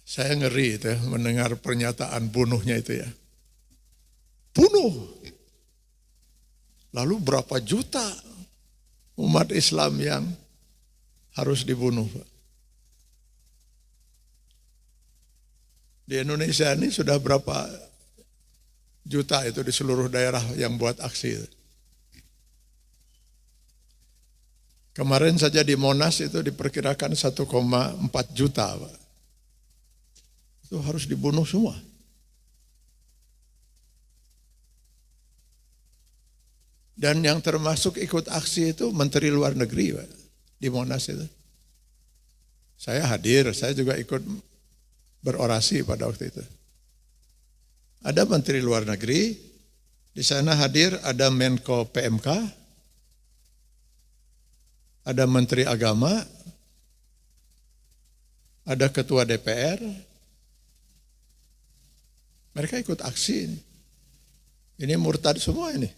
Saya ngeri itu ya, mendengar pernyataan bunuhnya itu ya. Bunuh. Lalu berapa juta umat Islam yang harus dibunuh. Di Indonesia ini sudah berapa juta itu di seluruh daerah yang buat aksi. Kemarin saja di Monas itu diperkirakan 1,4 juta. Pak. Itu harus dibunuh semua. Dan yang termasuk ikut aksi itu Menteri Luar Negeri Pak, di Monas itu. Saya hadir, saya juga ikut berorasi pada waktu itu. Ada Menteri Luar Negeri, di sana hadir ada Menko PMK, ada Menteri Agama, ada Ketua DPR. Mereka ikut aksi ini. Ini murtad semua ini.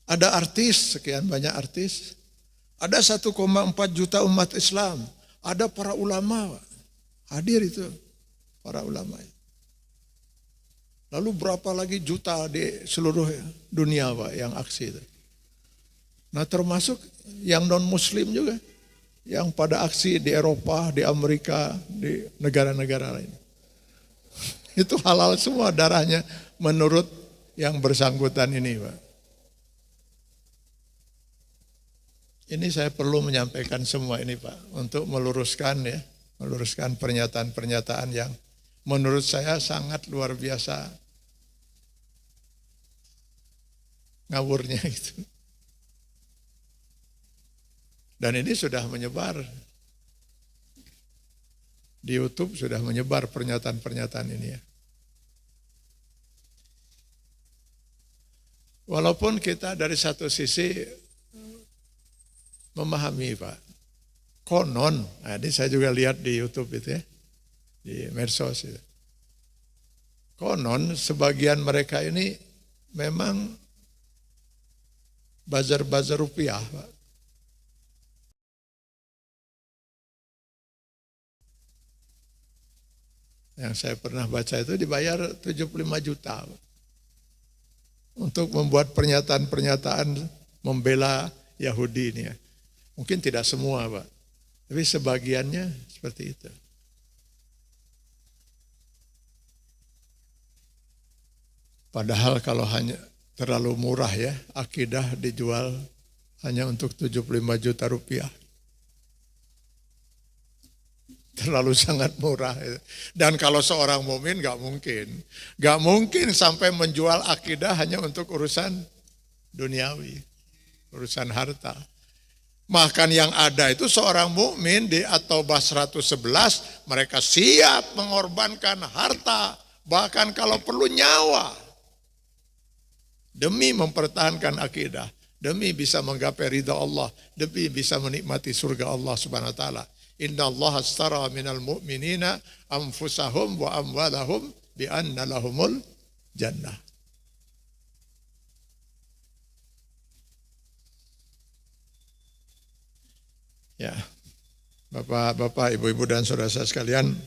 Ada artis, sekian banyak artis. Ada 1,4 juta umat Islam. Ada para ulama. Hadir itu para ulama. Lalu berapa lagi juta di seluruh dunia Pak yang aksi itu. Nah termasuk yang non-muslim juga. Yang pada aksi di Eropa, di Amerika, di negara-negara lain. Itu halal semua darahnya menurut yang bersangkutan ini Pak. Ini saya perlu menyampaikan semua ini Pak, untuk meluruskan pernyataan-pernyataan yang menurut saya sangat luar biasa ngawurnya itu. Dan ini sudah menyebar di YouTube, sudah menyebar pernyataan-pernyataan ini ya. Walaupun kita dari satu sisi memahami Pak, konon, nah ini saya juga lihat di YouTube itu ya, di medsos itu. Konon sebagian mereka ini memang bazar-bazar rupiah Pak. Yang saya pernah baca itu dibayar 75 juta Pak. Untuk membuat pernyataan-pernyataan membela Yahudi ini ya. Mungkin tidak semua Pak, tapi sebagiannya seperti itu. Padahal kalau hanya terlalu murah ya, akidah dijual hanya untuk 75 juta rupiah. Terlalu sangat murah. Dan kalau seorang mukmin gak mungkin sampai menjual akidah hanya untuk urusan duniawi, urusan harta. Bahkan yang ada itu seorang mukmin di At-Taubah 111, mereka siap mengorbankan harta, bahkan kalau perlu nyawa, demi mempertahankan akidah, demi bisa menggapai ridha Allah, demi bisa menikmati surga Allah Subhanahu wa taala. Inna Allah astara minal mu'minina anfusahum wa amwalahum bi anna lahumul jannah. Ya, Bapak, Ibu-ibu dan saudara sekalian,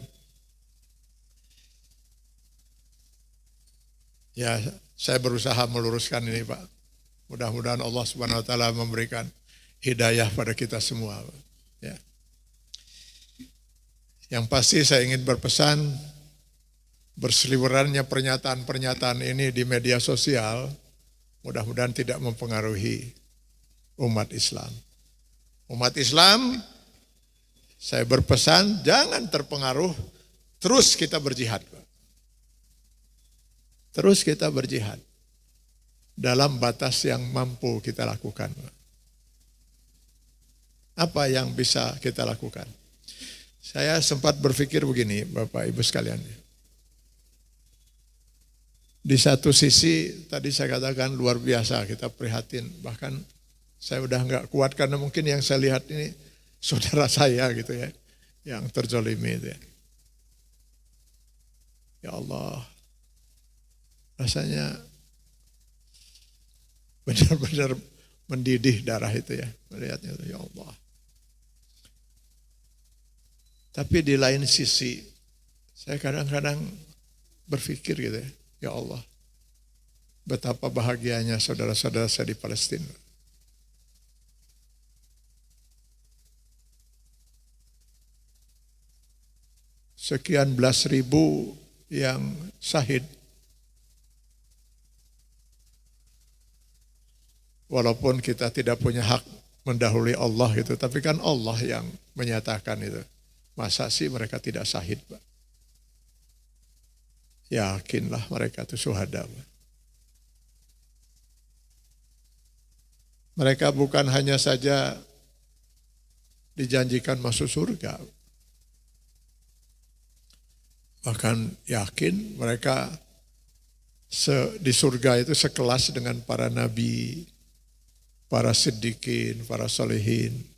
ya saya berusaha meluruskan ini Pak. Mudah-mudahan Allah Subhanahu wa taala memberikan hidayah pada kita semua. Ya. Yang pasti saya ingin berpesan, berseliwerannya pernyataan-pernyataan ini di media sosial, mudah-mudahan tidak mempengaruhi umat Islam. Umat Islam, saya berpesan jangan terpengaruh, terus kita berjihad. Terus kita berjihad dalam batas yang mampu kita lakukan. Apa yang bisa kita lakukan? Saya sempat berpikir begini, Bapak Ibu sekalian. Di satu sisi tadi saya katakan luar biasa, kita prihatin, bahkan saya udah nggak kuat karena mungkin yang saya lihat ini saudara saya gitu ya, yang terzolimi itu ya. Ya Allah, rasanya benar-benar mendidih darah itu ya. Melihatnya itu, ya Allah. Tapi di lain sisi, saya kadang-kadang berpikir gitu ya, ya Allah, betapa bahagianya saudara-saudara saya di Palestina. Sekian belas ribu yang syahid. Walaupun kita tidak punya hak mendahului Allah itu, tapi kan Allah yang menyatakan itu. Masa sih mereka tidak syahid, Pak? Yakinlah mereka itu syuhada, Pak. Mereka bukan hanya saja dijanjikan masuk surga, bahkan yakin mereka di surga itu sekelas dengan para nabi, para siddiqin, para solehin.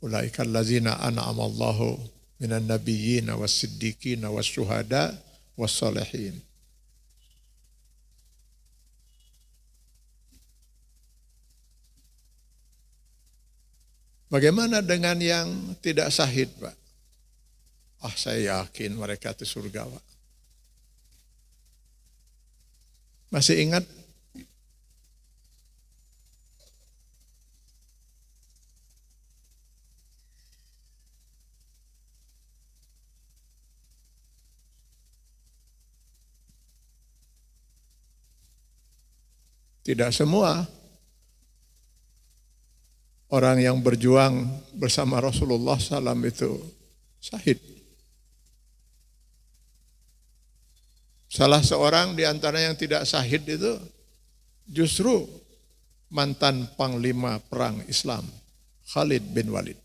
Ulaika allazina an'amallahu minan nabiyyin was siddiqin was syuhada was solehin. Bagaimana dengan yang tidak syahid, Pak? Saya yakin mereka itu surga, Pak. Masih ingat? Tidak semua orang yang berjuang bersama Rasulullah SAW itu syahid. Salah seorang di antara yang tidak syahid itu justru mantan panglima perang Islam, Khalid bin Walid.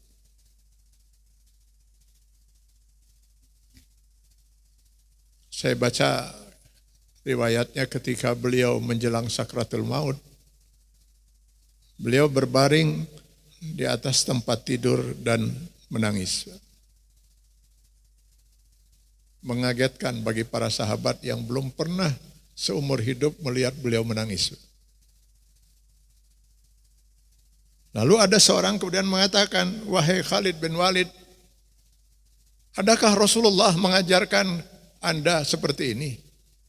Saya baca riwayatnya ketika beliau menjelang sakratul maut. Beliau berbaring di atas tempat tidur dan menangis. Mengagetkan bagi para sahabat yang belum pernah seumur hidup melihat beliau menangis. Lalu ada seorang kemudian mengatakan, wahai Khalid bin Walid, adakah Rasulullah mengajarkan Anda seperti ini?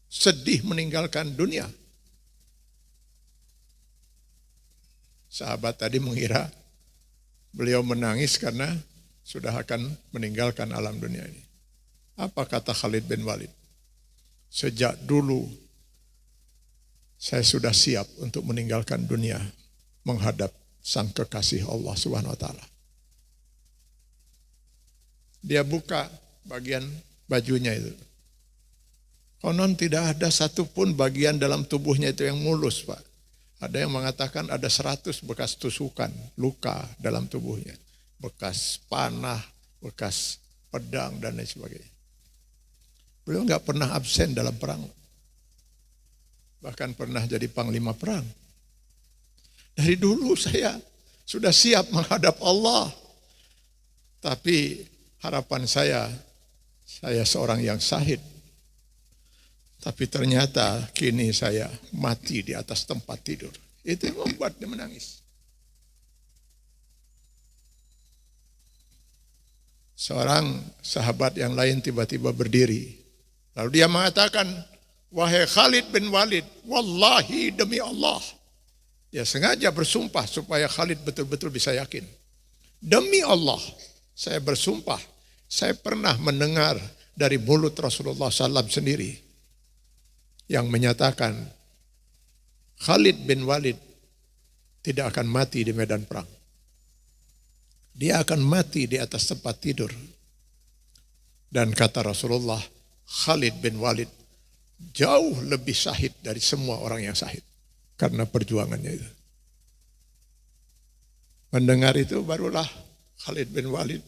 Sedih meninggalkan dunia. Sahabat tadi mengira beliau menangis karena sudah akan meninggalkan alam dunia ini. Apa kata Khalid bin Walid? Sejak dulu saya sudah siap untuk meninggalkan dunia menghadap sang kekasih Allah Subhanahu wa taala. Dia buka bagian bajunya itu. Konon tidak ada satupun bagian dalam tubuhnya itu yang mulus, Pak. Ada yang mengatakan ada 100 bekas tusukan, luka dalam tubuhnya. Bekas panah, bekas pedang, dan lain sebagainya. Beliau nggak pernah absen dalam perang. Bahkan pernah jadi panglima perang. Dari dulu saya sudah siap menghadap Allah. Tapi harapan saya seorang yang syahid. Tapi ternyata kini saya mati di atas tempat tidur. Itu yang membuat dia menangis. Seorang sahabat yang lain tiba-tiba berdiri. Lalu dia mengatakan, wahai Khalid bin Walid, wallahi demi Allah. Dia sengaja bersumpah supaya Khalid betul-betul bisa yakin. Demi Allah, saya bersumpah, saya pernah mendengar dari mulut Rasulullah SAW sendiri yang menyatakan Khalid bin Walid tidak akan mati di medan perang. Dia akan mati di atas tempat tidur. Dan kata Rasulullah, Khalid bin Walid jauh lebih syahid dari semua orang yang syahid karena perjuangannya itu. Mendengar itu barulah Khalid bin Walid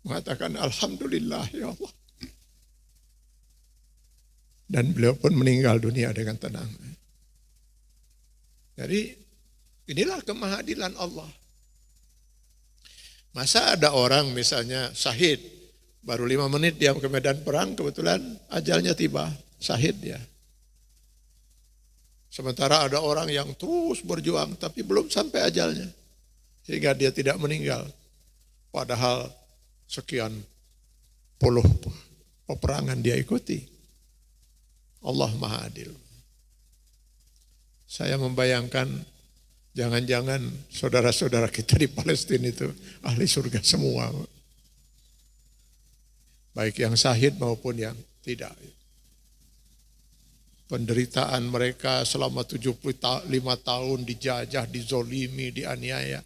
mengatakan alhamdulillah ya Allah. Dan beliau pun meninggal dunia dengan tenang. Jadi inilah kemahadilan Allah. Masa ada orang misalnya syahid, baru 5 menit dia ke medan perang, kebetulan ajalnya tiba, syahid dia. Sementara ada orang yang terus berjuang tapi belum sampai ajalnya. Sehingga dia tidak meninggal. Padahal sekian puluh peperangan dia ikuti. Allah Maha Adil. Saya membayangkan jangan-jangan saudara-saudara kita di Palestina itu ahli surga semua. Baik yang syahid maupun yang tidak. Penderitaan mereka selama 75 tahun dijajah, dizolimi, dianiaya.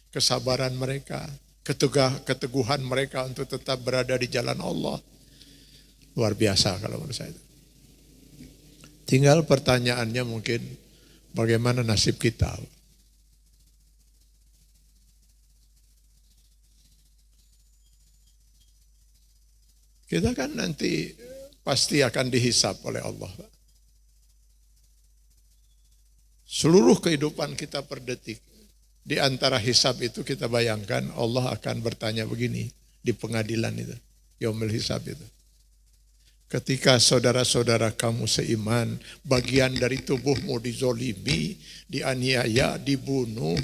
Kesabaran mereka, keteguhan mereka untuk tetap berada di jalan Allah. Luar biasa kalau menurut saya. Tinggal pertanyaannya mungkin bagaimana nasib kita. Kita kan nanti pasti akan dihisap oleh Allah. Seluruh kehidupan kita per detik. Di antara hisab itu kita bayangkan Allah akan bertanya begini di pengadilan itu. Yaumil hisab itu. Ketika saudara-saudara kamu seiman, bagian dari tubuhmu dizolimi, dianiaya, dibunuh,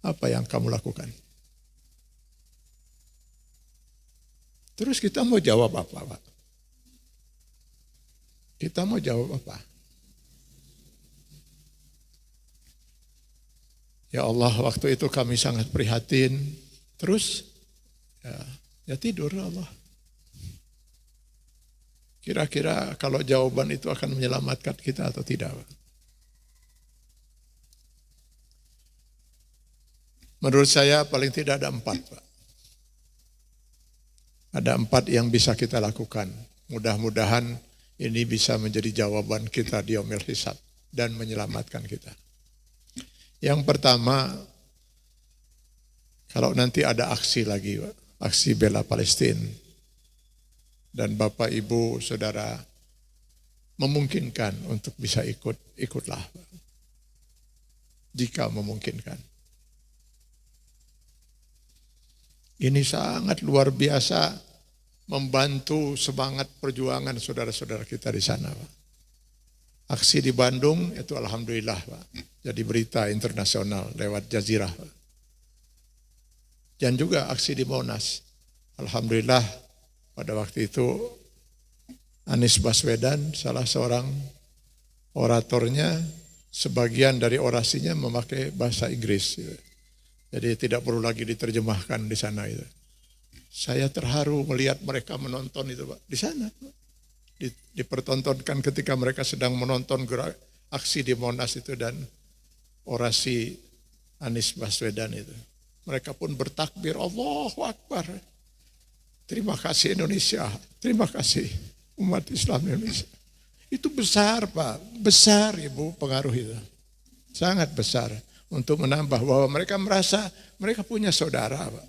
apa yang kamu lakukan? Terus kita mau jawab apa, Pak? Kita mau jawab apa? Ya Allah, waktu itu kami sangat prihatin. Terus, ya tidur Allah. Kira-kira kalau jawaban itu akan menyelamatkan kita atau tidak, Pak? Menurut saya paling tidak ada 4, Pak. Ada 4 yang bisa kita lakukan. Mudah-mudahan ini bisa menjadi jawaban kita di yaumil hisab dan menyelamatkan kita. Yang pertama, kalau nanti ada aksi lagi, aksi bela Palestina, dan Bapak, Ibu, Saudara memungkinkan untuk bisa ikutlah. Jika memungkinkan. Ini sangat luar biasa membantu semangat perjuangan saudara-saudara kita di sana, Pak. Aksi di Bandung itu alhamdulillah, Pak. Jadi berita internasional lewat Jazirah, Pak. Dan juga aksi di Monas. Alhamdulillah pada waktu itu Anies Baswedan salah seorang oratornya, sebagian dari orasinya memakai bahasa Inggris. Jadi tidak perlu lagi diterjemahkan di sana itu. Saya terharu melihat mereka menonton itu, Pak, di sana. Dipertontonkan ketika mereka sedang menonton aksi di Monas itu dan orasi Anies Baswedan itu. Mereka pun bertakbir, Allahu Akbar. Terima kasih Indonesia, terima kasih umat Islam Indonesia. Itu besar, Pak, besar Ibu pengaruh itu. Sangat besar untuk menambah bahwa mereka merasa mereka punya saudara, Pak.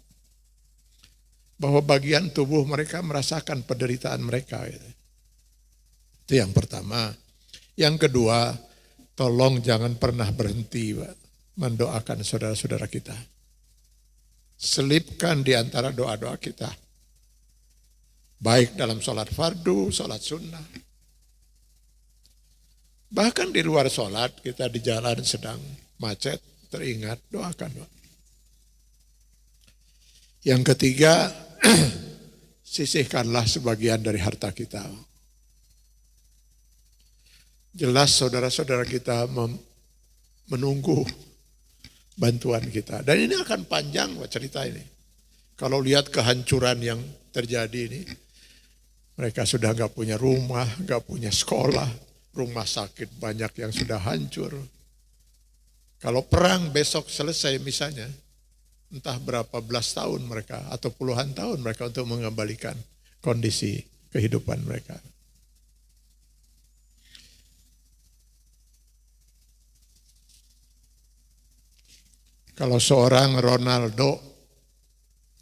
Bahwa bagian tubuh mereka merasakan penderitaan mereka. Itu yang pertama. Yang kedua, tolong jangan pernah berhenti, Pak, mendoakan saudara-saudara kita. Selipkan di antara doa-doa kita. Baik dalam sholat fardu, sholat sunnah. Bahkan di luar sholat, kita di jalan sedang macet, teringat, doakan, Pak. Yang ketiga, sisihkanlah sebagian dari harta kita. Jelas saudara-saudara kita menunggu bantuan kita. Dan ini akan panjang cerita ini. Kalau lihat kehancuran yang terjadi ini, mereka sudah gak punya rumah, gak punya sekolah, rumah sakit banyak yang sudah hancur. Kalau perang besok selesai misalnya, entah berapa belas tahun mereka atau puluhan tahun mereka untuk mengembalikan kondisi kehidupan mereka. Kalau seorang Ronaldo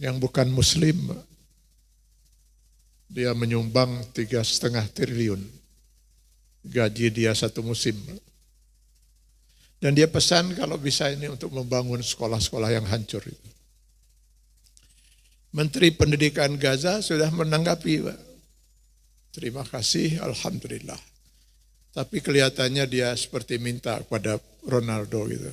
yang bukan Muslim, dia menyumbang 3,5 triliun gaji dia satu musim. Dan dia pesan kalau bisa ini untuk membangun sekolah-sekolah yang hancur itu. Menteri Pendidikan Gaza sudah menanggapi, Pak. Terima kasih, alhamdulillah. Tapi kelihatannya dia seperti minta kepada Ronaldo gitu.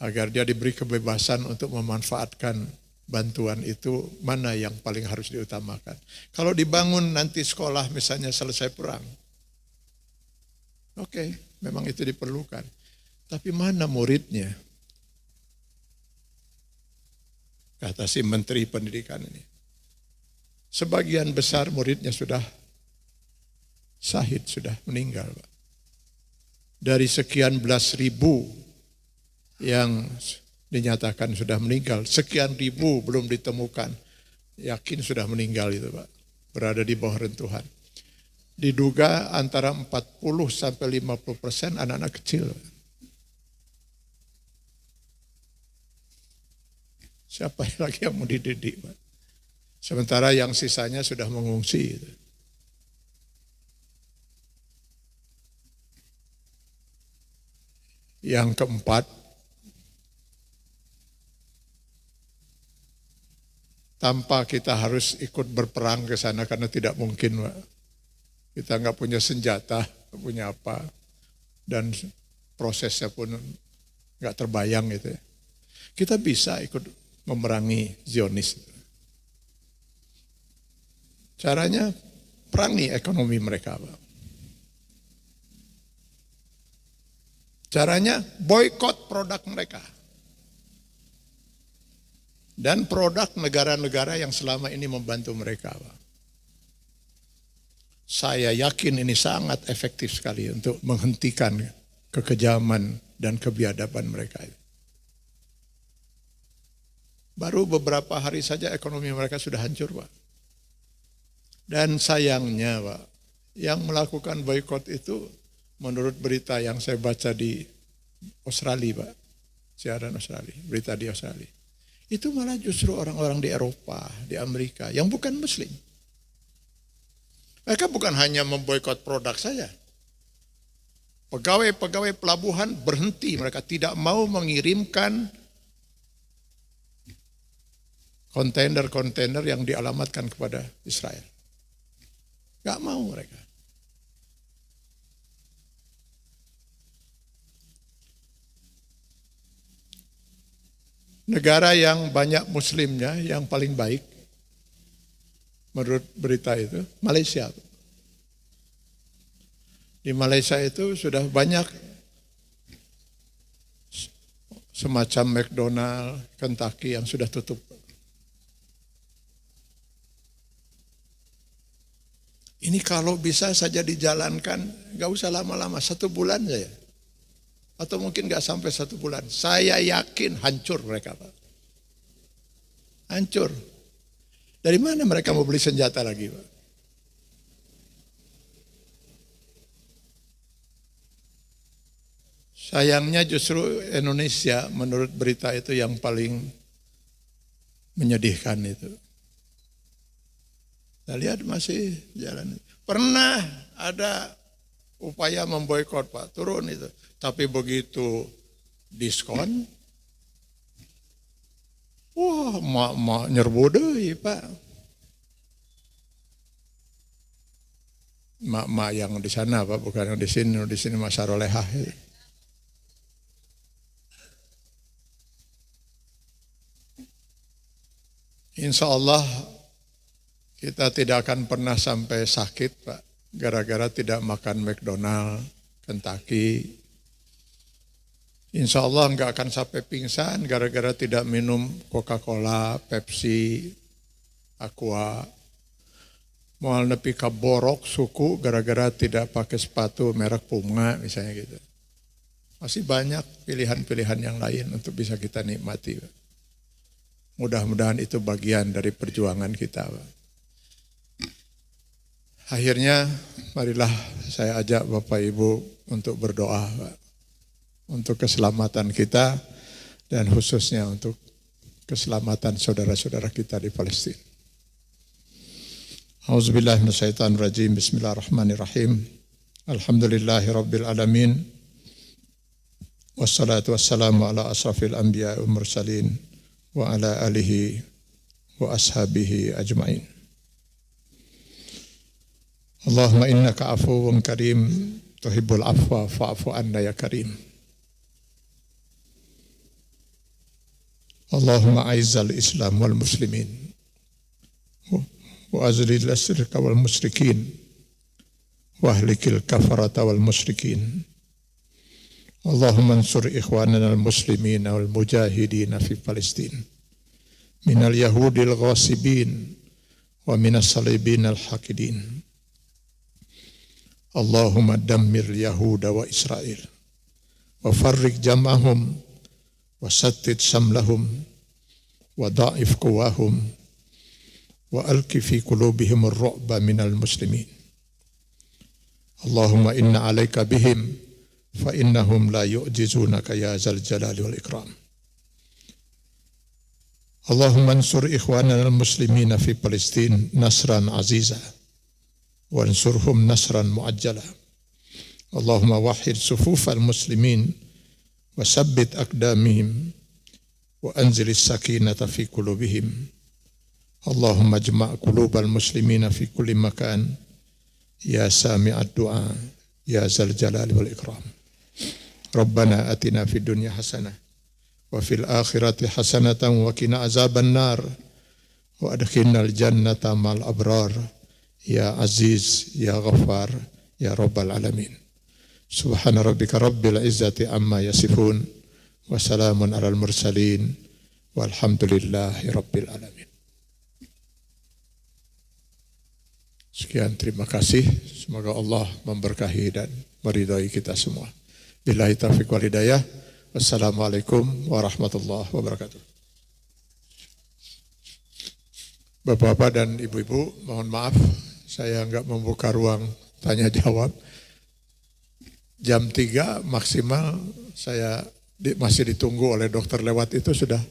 Agar dia diberi kebebasan untuk memanfaatkan bantuan itu, mana yang paling harus diutamakan. Kalau dibangun nanti sekolah misalnya selesai perang, oke, memang itu diperlukan. Tapi mana muridnya? Kata si Menteri Pendidikan ini. Sebagian besar muridnya sudah syahid, sudah meninggal. Dari sekian belas ribu yang dinyatakan sudah meninggal, sekian ribu belum ditemukan, yakin sudah meninggal itu Pak, berada di bawah rentuhan. Diduga antara 40-50% anak-anak kecil. Siapa lagi yang mau dididik Pak? Sementara yang sisanya sudah mengungsi. Yang keempat, tanpa kita harus ikut berperang ke sana karena tidak mungkin, Pak. Kita nggak punya senjata, nggak punya apa, dan prosesnya pun nggak terbayang gitu ya. Kita bisa ikut memerangi Zionis. Caranya perangi ekonomi mereka, Pak. Caranya boikot produk mereka. Dan produk negara-negara yang selama ini membantu mereka, Pak. Saya yakin ini sangat efektif sekali untuk menghentikan kekejaman dan kebiadaban mereka. Baru beberapa hari saja ekonomi mereka sudah hancur, Pak. Dan sayangnya, Pak, yang melakukan boikot itu menurut berita yang saya baca di Australia, Pak, siaran Australia, berita di Australia, itu malah justru orang-orang di Eropa, di Amerika, yang bukan Muslim. Mereka bukan hanya memboikot produk saja. Pegawai-pegawai pelabuhan berhenti, mereka tidak mau mengirimkan kontainer-kontainer yang dialamatkan kepada Israel. Gak mau mereka. Negara yang banyak muslimnya, yang paling baik, menurut berita itu, Malaysia. Di Malaysia itu sudah banyak semacam McDonald, Kentucky yang sudah tutup. Ini kalau bisa saja dijalankan, gak usah lama-lama, 1 bulan saja. Atau mungkin gak sampai 1 bulan. Saya yakin hancur mereka, Pak. Hancur. Dari mana mereka mau beli senjata lagi, Pak? Sayangnya justru Indonesia menurut berita itu yang paling menyedihkan itu. Kita lihat masih jalan. Pernah ada upaya memboikot, Pak, turun itu. Tapi begitu diskon, wah, mak nyerbu deui, Pak. Mak yang di sana, Pak, bukan yang di sini Mas Sarolehah. Insya Allah kita tidak akan pernah sampai sakit, Pak, gara-gara tidak makan McDonald, Kentucky. Insya Allah nggak akan sampai pingsan gara-gara tidak minum Coca-Cola, Pepsi, Aqua. Moal nepi ka borok suku gara-gara tidak pakai sepatu merek Puma misalnya gitu. Masih banyak pilihan-pilihan yang lain untuk bisa kita nikmati, Pak. Mudah-mudahan itu bagian dari perjuangan kita, Pak. Akhirnya marilah saya ajak Bapak Ibu untuk berdoa, Pak. Untuk keselamatan kita dan khususnya untuk keselamatan saudara-saudara kita di Palestina. A'udzubillahi minasyaitonirrajim. Bismillahirrahmanirrahim. Alhamdulillahirabbil alamin. Wassalatu wassalamu ala asrafil anbiya'i wal mursalin wa ala alihi wa ashabihi ajmain. Allahumma innaka afuwun karim tuhibbul afwa fa'fu anna ya karim. Allahumma aizzal islam wal muslimin wa azlil asyirka wal musyrikin wa ahlikil kafarata wal musyrikin. Allahumma ansur ikhwanana al muslimin wal mujahidin fi Palestin minal yahudil ghasibin wa minas salibin al haqidin. Allahumma dammir Yahuda wa Israel wa farrik jam'ahum wa sattid samlahum wa da'if quwahum wa alki fi qulubihim ar-ru'ba minal muslimin. Allahumma inna alaika bihim fa innahum la yu'jizunaka ya zal jalali wal ikram. Allahumma ansur ikhwanana al-muslimina fi Palestin nasran aziza wansurhum nasran muajjala. Allahumma wahid sufufal muslimin wa sabbit aqdamihim wa anzilis sakinata fi qulubihim. Allahumma jma' qulubal muslimina fi kulli makan ya sami'ad du'a ya zal jalali wal ikram. Rabbana atina fid dunya hasanah wa fil akhirati hasanatan wa qina azaban nar wa adkhilnal jannata mal abrar. Ya Aziz, Ya Ghaffar, Ya Rabbal Alamin. Subhana rabbika rabbil izzati amma yasifun. Wa salamun alal mursalin. Walhamdulillahi rabbil alamin. Sekian, terima kasih. Semoga Allah memberkahi dan meridai kita semua. Billahi taufiq wal hidayah. Wassalamualaikum warahmatullahi wabarakatuh. Bapak-bapak dan ibu-ibu, mohon maaf saya enggak membuka ruang tanya jawab. Jam 3 maksimal saya masih ditunggu oleh dokter lewat itu sudah